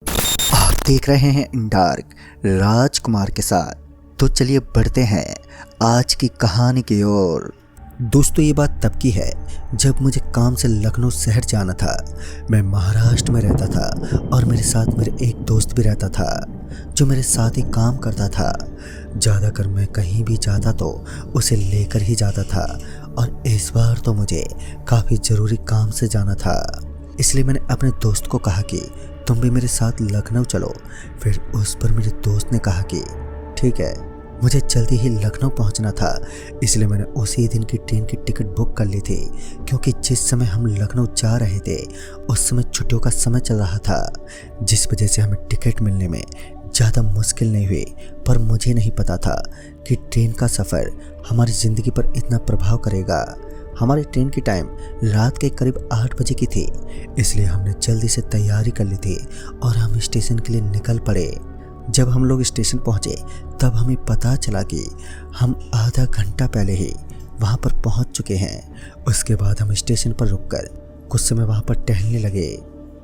आप देख रहे हैं इन डार्क राजकुमार के साथ। तो चलिए बढ़ते हैं आज की कहानी की ओर। दोस्तों, ये बात तब की है जब मुझे काम से लखनऊ शहर जाना था। मैं महाराष्ट्र में रहता था और मेरे साथ मेरे एक दोस्त भी रहता था जो मेरे साथ ही काम करता था। ज़्यादातर मैं कहीं भी जाता तो उसे लेकर ही जाता था और इस बार तो मुझे काफ़ी ज़रूरी काम से जाना था। इसलिए मैंने अपने दोस्त को कहा कि तुम भी मेरे साथ लखनऊ चलो। फिर उस पर मेरे दोस्त ने कहा कि ठीक है। मुझे जल्दी ही लखनऊ पहुंचना था, इसलिए मैंने उसी दिन की ट्रेन की टिकट बुक कर ली थी, क्योंकि जिस समय हम लखनऊ जा रहे थे उस समय छुट्टियों का समय चल रहा था, जिस वजह से हमें टिकट मिलने में ज़्यादा मुश्किल नहीं हुई। पर मुझे नहीं पता था कि ट्रेन का सफ़र हमारी ज़िंदगी पर इतना प्रभाव करेगा। हमारी ट्रेन की टाइम रात के करीब 8 बजे की थी, इसलिए हमने जल्दी से तैयारी कर ली थी और हम स्टेशन के लिए निकल पड़े। जब हम लोग स्टेशन पहुंचे तब हमें पता चला कि हम आधा घंटा पहले ही वहां पर पहुंच चुके हैं। उसके बाद हम स्टेशन पर रुककर कुछ समय वहां पर टहलने लगे।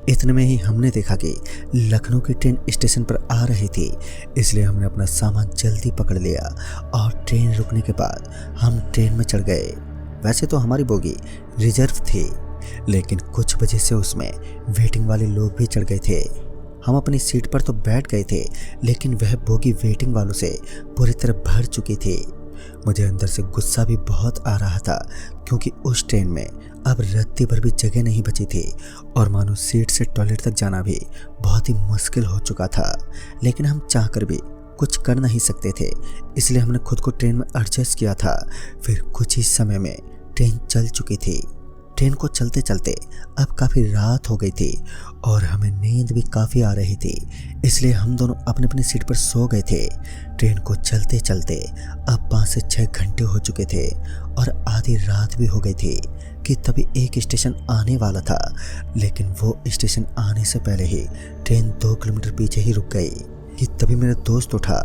इतने में ही हमने देखा कि लखनऊ की ट्रेन स्टेशन पर आ रही थी, इसलिए हमने अपना सामान जल्दी पकड़ लिया और ट्रेन रुकने के बाद हम ट्रेन में चढ़ गए। वैसे तो हमारी बोगी रिजर्व थी, लेकिन कुछ वजह से उसमें वेटिंग वाले लोग भी चढ़ गए थे। हम अपनी सीट पर तो बैठ गए थे, लेकिन वह बोगी वेटिंग वालों से पूरी तरह भर चुकी थी। मुझे अंदर से गुस्सा भी बहुत आ रहा था, क्योंकि उस ट्रेन में अब रत्ती भर भी जगह नहीं बची थी और मानो सीट से टॉयलेट तक जाना भी बहुत ही मुश्किल हो चुका था। लेकिन हम चाहकर भी कुछ कर नहीं सकते थे, इसलिए हमने खुद को ट्रेन में एडजस्ट किया था। फिर कुछ ही समय में ट्रेन चल चुकी थी। ट्रेन को चलते चलते अब काफ़ी रात हो गई थी और हमें नींद भी काफ़ी आ रही थी, इसलिए हम दोनों अपनी अपनी सीट पर सो गए थे। ट्रेन को चलते चलते अब 5 से 6 घंटे हो चुके थे और आधी रात भी हो गई थी कि तभी एक स्टेशन आने वाला था। लेकिन वो स्टेशन आने से पहले ही ट्रेन 2 किलोमीटर पीछे ही रुक गई कि तभी मेरा दोस्त उठा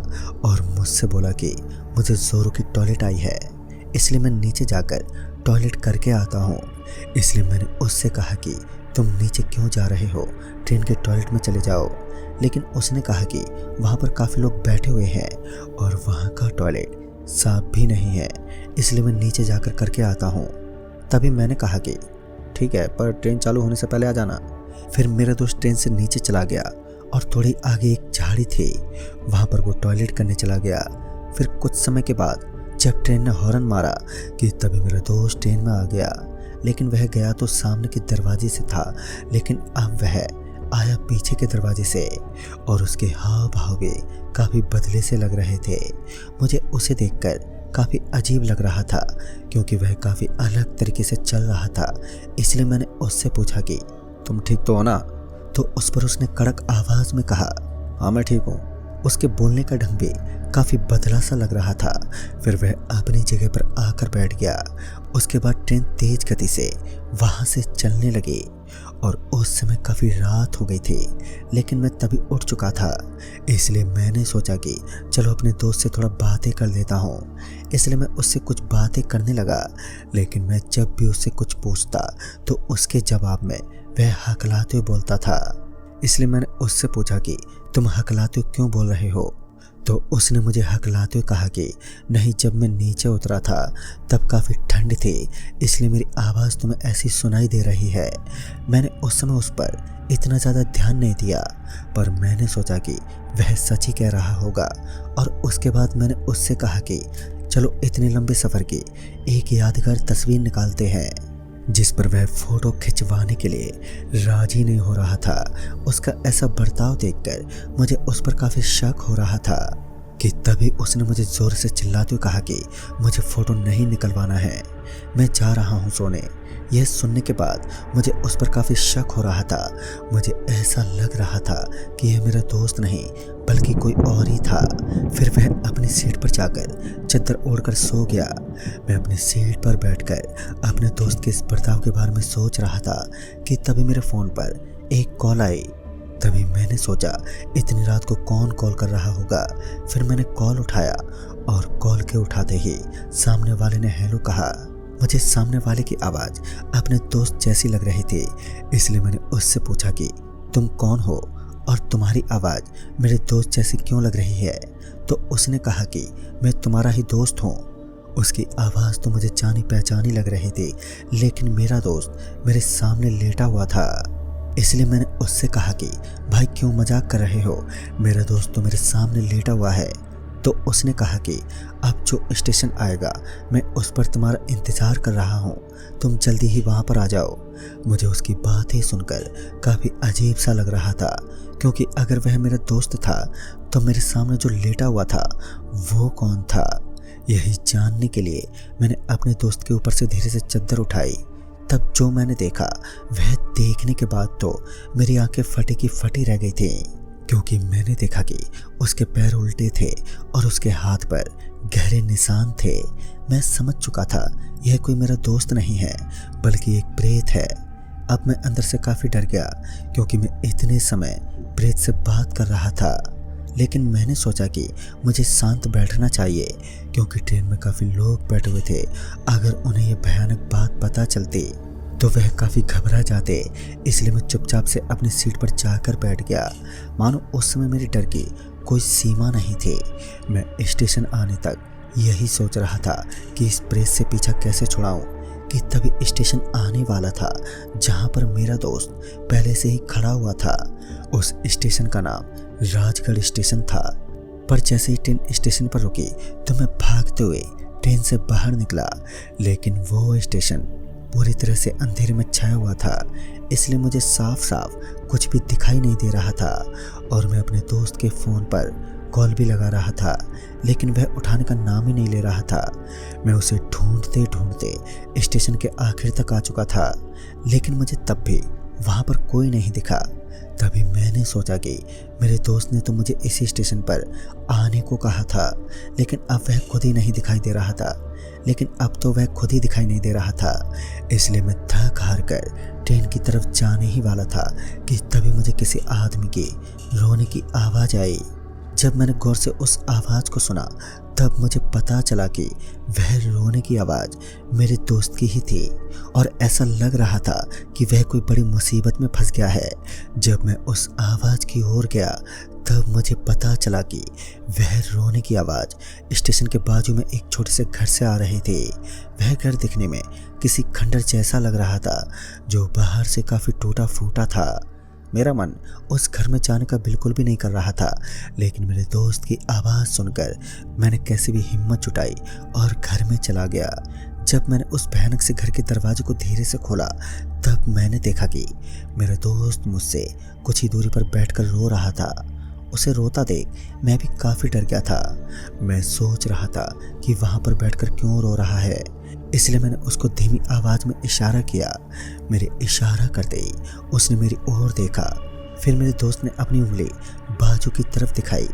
और मुझसे बोला कि मुझे ज़ोरों की टॉयलेट आई है, इसलिए मैं नीचे जाकर टॉयलेट करके आता हूँ। इसलिए मैंने उससे कहा कि तुम नीचे क्यों जा रहे हो, ट्रेन के टॉयलेट में चले जाओ। लेकिन उसने कहा कि वहाँ पर काफ़ी लोग बैठे हुए हैं और वहाँ का टॉयलेट साफ भी नहीं है, इसलिए मैं नीचे जाकर करके आता हूँ। तभी मैंने कहा कि ठीक है, पर ट्रेन चालू होने से पहले आ जाना। फिर मेरा दोस्त ट्रेन से नीचे चला गया और थोड़ी आगे एक झाड़ी थी, वहाँ पर वो टॉयलेट करने चला गया। फिर कुछ समय के बाद जब ट्रेन ने हॉर्न मारा कि तभी मेरा दोस्त ट्रेन में आ गया। लेकिन वह गया तो सामने के दरवाजे से था, लेकिन अब वह आया पीछे के दरवाजे से और उसके हाव भाव भी काफ़ी बदले से लग रहे थे। मुझे उसे देखकर काफ़ी अजीब लग रहा था, क्योंकि वह काफ़ी अलग तरीके से चल रहा था। इसलिए मैंने उससे पूछा कि तुम ठीक तो हो ना? तो उस पर उसने कड़क आवाज़ में कहा, हाँ मैं ठीक हूँ। उसके बोलने का ढंग भी काफ़ी बदला सा लग रहा था। फिर वह अपनी जगह पर आकर बैठ गया। उसके बाद ट्रेन तेज गति से वहाँ से चलने लगी और उस समय काफ़ी रात हो गई थी, लेकिन मैं तभी उठ चुका था। इसलिए मैंने सोचा कि चलो अपने दोस्त से थोड़ा बातें कर लेता हूँ। इसलिए मैं उससे कुछ बातें करने लगा, लेकिन मैं जब भी उससे कुछ पूछता तो उसके जवाब में वह हकलाते हुए बोलता था। इसलिए मैंने उससे पूछा कि तुम हकलाते हुए क्यों बोल रहे हो? तो उसने मुझे हकलाते हुए कहा कि नहीं, जब मैं नीचे उतरा था तब काफ़ी ठंड थी, इसलिए मेरी आवाज़ तुम्हें ऐसी सुनाई दे रही है। मैंने उस समय उस पर इतना ज़्यादा ध्यान नहीं दिया, पर मैंने सोचा कि वह सच ही कह रहा होगा। और उसके बाद मैंने उससे कहा कि चलो इतने लंबे सफ़र की एक यादगार तस्वीर निकालते हैं, जिस पर वह फ़ोटो खिंचवाने के लिए राजी नहीं हो रहा था। उसका ऐसा बर्ताव देखकर मुझे उस पर काफ़ी शक हो रहा था कि तभी उसने मुझे ज़ोर से चिल्लाते हुए कहा कि मुझे फ़ोटो नहीं निकलवाना है, मैं जा रहा हूँ सोने। यह सुनने के बाद मुझे उस पर काफ़ी शक हो रहा था। मुझे ऐसा लग रहा था कि यह मेरा दोस्त नहीं बल्कि कोई और ही था। फिर वह अपनी सीट पर जाकर चद्दर ओढ़कर सो गया। मैं अपनी सीट पर बैठकर अपने दोस्त के इस बर्ताव के बारे में सोच रहा था कि तभी मेरे फ़ोन पर एक कॉल आई। तभी मैंने सोचा इतनी रात को कौन कॉल कर रहा होगा। फिर मैंने कॉल उठाया और कॉल के उठाते ही सामने वाले ने हेलो कहा। मुझे सामने वाले की आवाज़ अपने दोस्त जैसी लग रही थी, इसलिए मैंने उससे पूछा कि तुम कौन हो और तुम्हारी आवाज़ मेरे दोस्त जैसी क्यों लग रही है? तो उसने कहा कि मैं तुम्हारा ही दोस्त हूँ। उसकी आवाज़ तो मुझे जानी पहचानी लग रही थी, लेकिन मेरा दोस्त मेरे सामने लेटा हुआ था। इसलिए मैंने उससे कहा कि भाई क्यों मजाक कर रहे हो, मेरा दोस्त तो मेरे सामने लेटा हुआ है। तो उसने कहा कि अब जो स्टेशन आएगा मैं उस पर तुम्हारा इंतज़ार कर रहा हूँ, तुम जल्दी ही वहाँ पर आ जाओ। मुझे उसकी बातें सुनकर काफ़ी अजीब सा लग रहा था, क्योंकि अगर वह मेरा दोस्त था तो मेरे सामने जो लेटा हुआ था वो कौन था? यही जानने के लिए मैंने अपने दोस्त के ऊपर से धीरे से चद्दर उठाई। तब जो मैंने देखा वह देखने के बाद तो मेरी आंखें फटी की फटी रह गई थी, क्योंकि मैंने देखा कि उसके पैर उल्टे थे और उसके हाथ पर गहरे निशान थे। मैं समझ चुका था यह कोई मेरा दोस्त नहीं है बल्कि एक प्रेत है। अब मैं अंदर से काफ़ी डर गया, क्योंकि मैं इतने समय प्रेत से बात कर रहा था। लेकिन मैंने सोचा कि मुझे शांत बैठना चाहिए, क्योंकि ट्रेन में काफ़ी लोग बैठे हुए थे। अगर उन्हें यह भयानक बात पता चलती तो वह काफ़ी घबरा जाते। इसलिए मैं चुपचाप से अपनी सीट पर जाकर बैठ गया, मानो उस समय मेरे डर की कोई सीमा नहीं थी। मैं स्टेशन आने तक यही सोच रहा था कि इस प्रेत से पीछा कैसे छुड़ाऊं, कि तभी स्टेशन आने वाला था जहां पर मेरा दोस्त पहले से ही खड़ा हुआ था। उस स्टेशन का नाम राजगढ़ स्टेशन था। पर जैसे ही ट्रेन स्टेशन पर रुकी तो मैं भागते हुए ट्रेन से बाहर निकला, लेकिन वो स्टेशन पूरी तरह से अंधेरे में छाया हुआ था, इसलिए मुझे साफ साफ कुछ भी दिखाई नहीं दे रहा था। और मैं अपने दोस्त के फ़ोन पर कॉल भी लगा रहा था, लेकिन वह उठाने का नाम ही नहीं ले रहा था। मैं उसे ढूंढते ढूंढते स्टेशन के आखिर तक आ चुका था, लेकिन मुझे तब भी वहाँ पर कोई नहीं दिखा। तभी मैंने सोचा कि मेरे दोस्त ने तो मुझे इसी स्टेशन पर आने को कहा था, लेकिन अब वह खुद ही नहीं दिखाई दे रहा था। लेकिन अब तो वह खुद ही दिखाई नहीं दे रहा था, इसलिए मैं थक हार कर ट्रेन की तरफ जाने ही वाला था कि तभी मुझे किसी आदमी की रोने की आवाज़ आई। जब मैंने गौर से उस आवाज़ को सुना तब मुझे पता चला कि वह रोने की आवाज़ मेरे दोस्त की ही थी, और ऐसा लग रहा था कि वह कोई बड़ी मुसीबत में फंस गया है। जब मैं उस आवाज़ की ओर गया तब मुझे पता चला कि वह रोने की आवाज़ स्टेशन के बाजू में एक छोटे से घर से आ रही थी। वह घर दिखने में किसी खंडर जैसा लग रहा था, जो बाहर से काफ़ी टूटा फूटा था। मेरा मन उस घर में जाने का बिल्कुल भी नहीं कर रहा था, लेकिन मेरे दोस्त की आवाज़ सुनकर मैंने कैसे भी हिम्मत जुटाई और घर में चला गया। जब मैंने उस भयानक से घर के दरवाजे को धीरे से खोला तब मैंने देखा कि मेरा दोस्त मुझसे कुछ ही दूरी पर बैठकर रो रहा था। उसे रोता देख मैं भी काफ़ी डर गया था। मैं सोच रहा था कि वहाँ पर बैठकर क्यों रो रहा है, इसलिए मैंने उसको धीमी आवाज़ में इशारा किया। मेरे इशारा करते ही उसने मेरी ओर देखा। फिर मेरे दोस्त ने अपनी उंगली बाजू की तरफ दिखाई।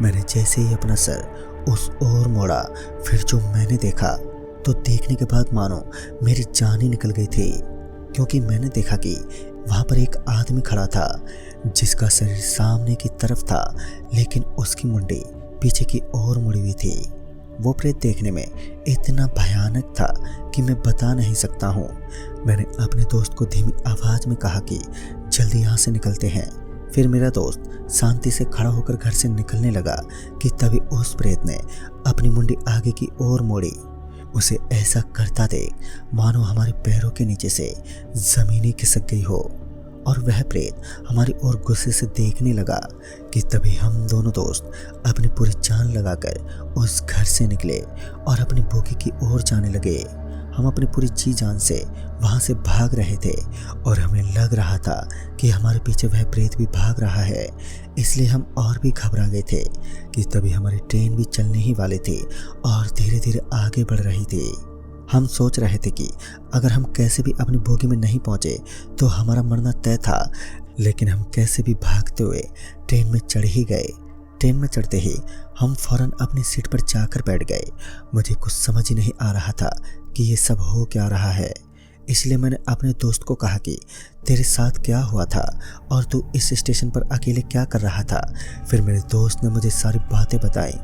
मैंने जैसे ही अपना सर उस ओर मोड़ा, फिर जो मैंने देखा तो देखने के बाद मानो मेरी जान ही निकल गई थी, क्योंकि मैंने देखा कि वहाँ पर एक आदमी खड़ा था जिसका शरीर सामने की तरफ था, लेकिन उसकी मुंडी पीछे की ओर मुड़ी हुई थी। वो प्रेत देखने में इतना भयानक था कि मैं बता नहीं सकता हूँ। मैंने अपने दोस्त को धीमी आवाज़ में कहा कि जल्दी यहाँ से निकलते हैं। फिर मेरा दोस्त शांति से खड़ा होकर घर से निकलने लगा कि तभी उस प्रेत ने अपनी मुंडी आगे की ओर मोड़ी। उसे ऐसा करता देख मानो हमारे पैरों के नीचे से ज़मीन ही खिसक गई हो, और वह प्रेत हमारी ओर गुस्से से देखने लगा कि तभी हम दोनों दोस्त अपनी पूरी जान लगाकर उस घर से निकले और अपनी बोगी की ओर जाने लगे। हम अपनी पूरी जी जान से वहाँ से भाग रहे थे, और हमें लग रहा था कि हमारे पीछे वह प्रेत भी भाग रहा है, इसलिए हम और भी घबरा गए थे कि तभी हमारी ट्रेन भी चलने ही वाली थी और धीरे धीरे आगे बढ़ रही थी। हम सोच रहे थे कि अगर हम कैसे भी अपनी बोगी में नहीं पहुंचे तो हमारा मरना तय था, लेकिन हम कैसे भी भागते हुए ट्रेन में चढ़ ही गए। ट्रेन में चढ़ते ही हम फौरन अपनी सीट पर जाकर बैठ गए। मुझे कुछ समझ ही नहीं आ रहा था कि ये सब हो क्या रहा है, इसलिए मैंने अपने दोस्त को कहा कि तेरे साथ क्या हुआ था और तू इस स्टेशन पर अकेले क्या कर रहा था। फिर मेरे दोस्त ने मुझे सारी बातें बताई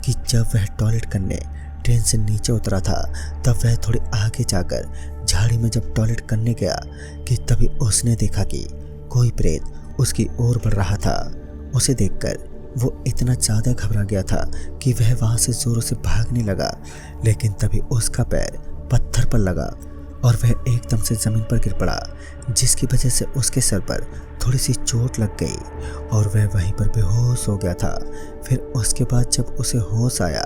कि जब वह टॉयलेट करने ट्रेन से नीचे उतरा था तब वह थोड़े आगे जाकर झाड़ी में जब टॉयलेट करने गया कि तभी उसने देखा कि कोई प्रेत उसकी ओर बढ़ रहा था। उसे देखकर वो इतना ज़्यादा घबरा गया था कि वह वहाँ से जोरों से भागने लगा, लेकिन तभी उसका पैर पत्थर पर लगा और वह एकदम से ज़मीन पर गिर पड़ा, जिसकी वजह से उसके सर पर थोड़ी सी चोट लग गई और वह वहीं पर बेहोश हो गया था। फिर उसके बाद जब उसे होश आया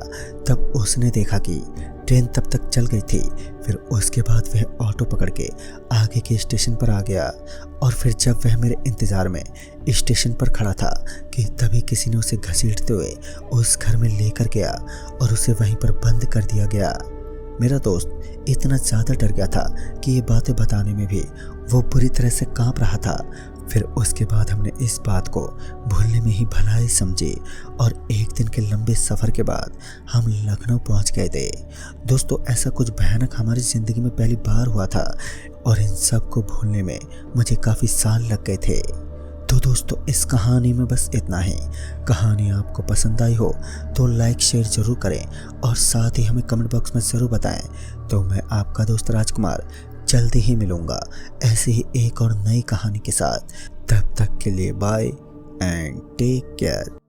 तब उसने देखा कि ट्रेन तब तक चल गई थी। फिर उसके बाद वह ऑटो पकड़ के आगे के स्टेशन पर आ गया और फिर जब वह मेरे इंतज़ार में स्टेशन पर खड़ा था कि तभी किसी ने उसे घसीटते हुए उस घर में लेकर गया और उसे वहीं पर बंद कर दिया गया। मेरा दोस्त इतना ज़्यादा डर गया था कि ये बातें बताने में भी वो बुरी तरह से कांप रहा था। फिर उसके बाद हमने इस बात को भूलने में ही भलाई समझी और एक दिन के लंबे सफ़र के बाद हम लखनऊ पहुंच गए थे। दोस्तों, ऐसा कुछ भयानक हमारी ज़िंदगी में पहली बार हुआ था और इन सब को भूलने में मुझे काफ़ी साल लग गए थे। तो दोस्तों, इस कहानी में बस इतना ही। कहानी आपको पसंद आई हो तो लाइक शेयर ज़रूर करें और साथ ही हमें कमेंट बॉक्स में ज़रूर बताएं। तो मैं आपका दोस्त राजकुमार जल्दी ही मिलूँगा ऐसे ही एक और नई कहानी के साथ। तब तक के लिए बाय एंड टेक केयर।